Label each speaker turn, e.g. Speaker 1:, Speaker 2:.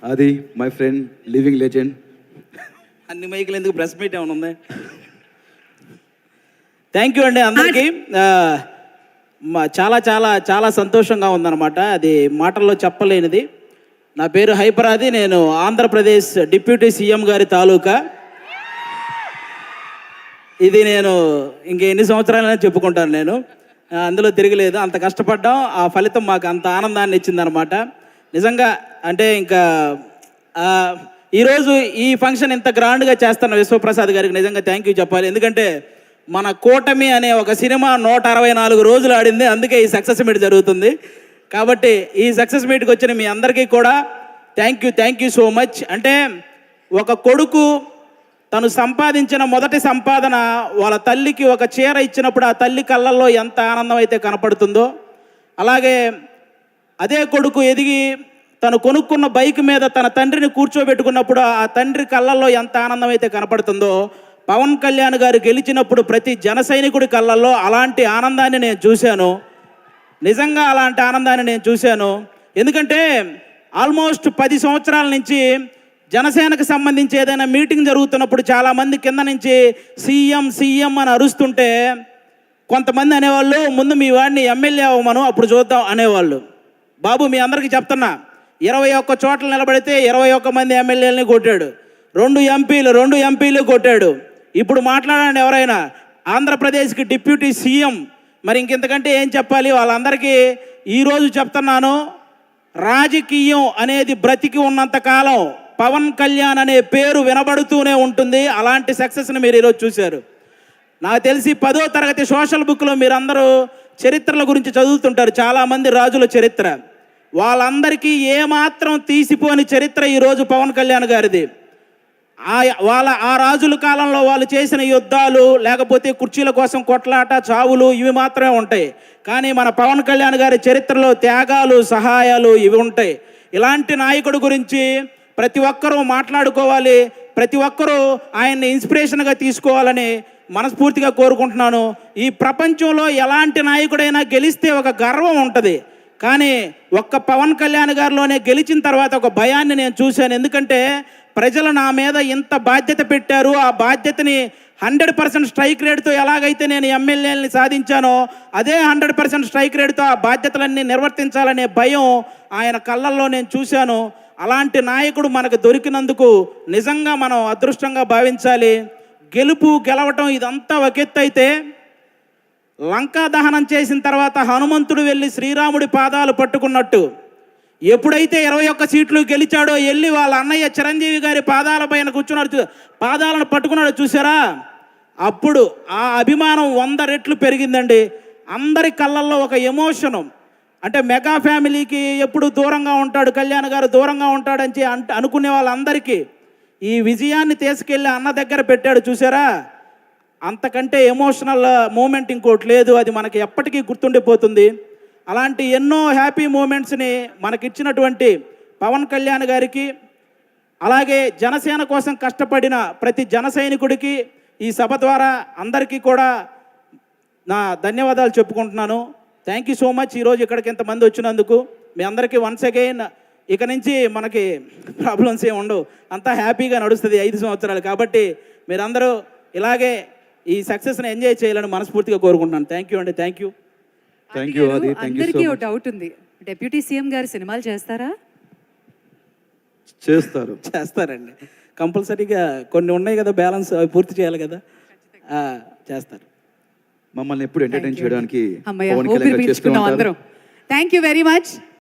Speaker 1: అది my friend living legend.
Speaker 2: అన్ని మైకులు ఎందుకు, ప్రెస్ మీట్ ఏమైనా ఉంది? థ్యాంక్ యూ అండి అందరికీ. చాలా చాలా చాలా సంతోషంగా ఉందన్నమాట, అది మాటల్లో చెప్పలేనిది. నా పేరు హైపరాది, నేను ఆంధ్రప్రదేశ్ డిప్యూటీ సీఎం గారి తాలూకా. ఇది నేను ఇంక ఎన్ని సంవత్సరాలైనా చెప్పుకుంటాను, నేను అందులో తిరగలేదు. అంత కష్టపడ్డాం, ఆ ఫలితం మాకు అంత ఆనందాన్ని ఇచ్చిందనమాట. నిజంగా అంటే ఇంకా ఈరోజు ఈ ఫంక్షన్ ఇంత గ్రాండ్గా చేస్తున్న విశ్వప్రసాద్ గారికి నిజంగా థ్యాంక్ యూ చెప్పాలి. ఎందుకంటే మన కూటమి అనే ఒక సినిమా 164 రోజులు ఆడింది, అందుకే ఈ సక్సెస్ మీట్ జరుగుతుంది. కాబట్టి ఈ సక్సెస్ మీట్కి వచ్చిన మీ అందరికీ కూడా థ్యాంక్ యూ సో మచ్. అంటే ఒక కొడుకు తను సంపాదించిన మొదటి సంపాదన వాళ్ళ తల్లికి ఒక చీర ఇచ్చినప్పుడు ఆ తల్లి కళ్ళల్లో ఎంత ఆనందం అయితే కనపడుతుందో, అలాగే అదే కొడుకు ఎదిగి తను కొనుక్కున్న బైక్ మీద తన తండ్రిని కూర్చోబెట్టుకున్నప్పుడు ఆ తండ్రి కళ్ళల్లో ఎంత ఆనందం అయితే కనపడుతుందో, పవన్ కళ్యాణ్ గారు గెలిచినప్పుడు ప్రతి జన సైనికుడి కళ్ళల్లో అలాంటి ఆనందాన్ని నేను చూశాను. నిజంగా అలాంటి ఆనందాన్ని నేను చూశాను. ఎందుకంటే ఆల్మోస్ట్ 10 సంవత్సరాల నుంచి జనసేనకు సంబంధించి ఏదైనా మీటింగ్ జరుగుతున్నప్పుడు చాలామంది కింద నుంచి సీఎం అని అరుస్తుంటే కొంతమంది అనేవాళ్ళు, ముందు మీ వాడిని ఎమ్మెల్యే అవ్వమను అప్పుడు చూద్దాం అనేవాళ్ళు. బాబు మీ అందరికీ చెప్తున్నా, 21 చోట్ల నిలబడితే 21 మంది ఎమ్మెల్యేలని కొట్టాడు, 2 ఎంపీలు కొట్టాడు. ఇప్పుడు మాట్లాడండి ఎవరైనా, ఆంధ్రప్రదేశ్కి డిప్యూటీ సీఎం, మరి ఇంకెంతకంటే ఏం చెప్పాలి? వాళ్ళందరికీ ఈరోజు చెప్తున్నాను, రాజకీయం అనేది బ్రతికి ఉన్నంతకాలం పవన్ కళ్యాణ్ అనే పేరు వినబడుతూనే ఉంటుంది. అలాంటి సక్సెస్ని మీరు ఈరోజు చూశారు. నాకు తెలిసి 10వ తరగతి సోషల్ బుక్లో మీరందరూ చరిత్రల గురించి చదువుతుంటారు, చాలామంది రాజుల చరిత్ర. వాళ్ళందరికీ ఏమాత్రం తీసిపోని చరిత్ర ఈరోజు పవన్ కళ్యాణ్ గారిది. ఆ రాజుల కాలంలో వాళ్ళు చేసిన యుద్ధాలు, లేకపోతే కుర్చీల కోసం కొట్లాట, చావులు ఇవి మాత్రమే ఉంటాయి. కానీ మన పవన్ కళ్యాణ్ గారి చరిత్రలో త్యాగాలు, సహాయాలు ఇవి ఉంటాయి. ఇలాంటి నాయకుడి గురించి ప్రతి ఒక్కరూ మాట్లాడుకోవాలి, ప్రతి ఒక్కరూ ఆయన్ని ఇన్స్పిరేషన్గా తీసుకోవాలని మనస్ఫూర్తిగా కోరుకుంటున్నాను. ఈ ప్రపంచంలో ఎలాంటి నాయకుడైనా గెలిస్తే ఒక గర్వం ఉంటుంది, కానీ ఒక్క పవన్ కళ్యాణ్ గారిలోనే గెలిచిన తర్వాత ఒక భయాన్ని నేను చూశాను. ఎందుకంటే ప్రజలు నా మీద ఇంత బాధ్యత పెట్టారు, ఆ బాధ్యతని 100% స్ట్రైక్ రేట్తో ఎలాగైతే నేను ఎమ్మెల్యేలని సాధించానో అదే 100% స్ట్రైక్ రేట్తో ఆ బాధ్యతలన్నీ నిర్వర్తించాలనే భయం ఆయన కళ్ళల్లో నేను చూశాను. అలాంటి నాయకుడు మనకు దొరికినందుకు నిజంగా మనం అదృష్టంగా భావించాలి. గెలవటం ఇదంతా ఒక ఎత్తు అయితే, లంకా దహనం చేసిన తర్వాత హనుమంతుడు వెళ్ళి శ్రీరాముడి పాదాలు పట్టుకున్నట్టు ఎప్పుడైతే 21 సీట్లు గెలిచాడో వెళ్ళి వాళ్ళ అన్నయ్య చిరంజీవి గారి పాదాల పైన కూర్చున్నాడు, పాదాలను పట్టుకున్నాడు చూసారా, అప్పుడు ఆ అభిమానం 100 రెట్లు పెరిగిందండి. అందరి కళ్ళల్లో ఒక ఎమోషను. అంటే మెగా ఫ్యామిలీకి ఎప్పుడు దూరంగా ఉంటాడు కళ్యాణ్ గారు, దూరంగా ఉంటాడని అనుకునే వాళ్ళందరికీ ఈ విజయాన్ని తీసుకెళ్ళి అన్న దగ్గర పెట్టాడు చూసారా, అంతకంటే ఎమోషనల్ మూమెంట్ ఇంకోటి లేదు. అది మనకి ఎప్పటికీ గుర్తుండిపోతుంది. అలాంటి ఎన్నో హ్యాపీ మూమెంట్స్ని మనకిచ్చినటువంటి పవన్ కళ్యాణ్ గారికి, అలాగే జనసేన కోసం కష్టపడిన ప్రతి జన సైనికుడికి ఈ సభ ద్వారా అందరికీ కూడా నా ధన్యవాదాలు చెప్పుకుంటున్నాను. Thank you so much. ఈరోజు ఇక్కడికి ఇంతమంది వచ్చినందుకు మీ అందరికీ వన్స్ అగైన్. ఇక నుంచి మనకి ప్రాబ్లమ్స్ ఏమి ఉండవు, అంతా హ్యాపీగా నడుస్తుంది 5 సంవత్సరాలు. కాబట్టి మీరందరూ ఇలాగే ఈ సక్సెస్ని ఎంజాయ్ చేయాలని మనస్ఫూర్తిగా కోరుకుంటున్నాను. థ్యాంక్ యూ అండి. Thank you.
Speaker 3: అందరికీ ఒక డౌట్ ఉంది, డిప్యూటీ సీఎం గారు సినిమాలు చేస్తారా?
Speaker 2: చేస్తారండి, కంపల్సరీగా. కొన్ని ఉన్నాయి కదా బ్యాలెన్స్, అవి పూర్తి చేయాలి కదా, చేస్తారు.
Speaker 1: మమ్మల్ని ఎప్పుడు ఎంటర్టైన్ చేయడానికి
Speaker 3: థ్యాంక్ యూ వెరీ మచ్.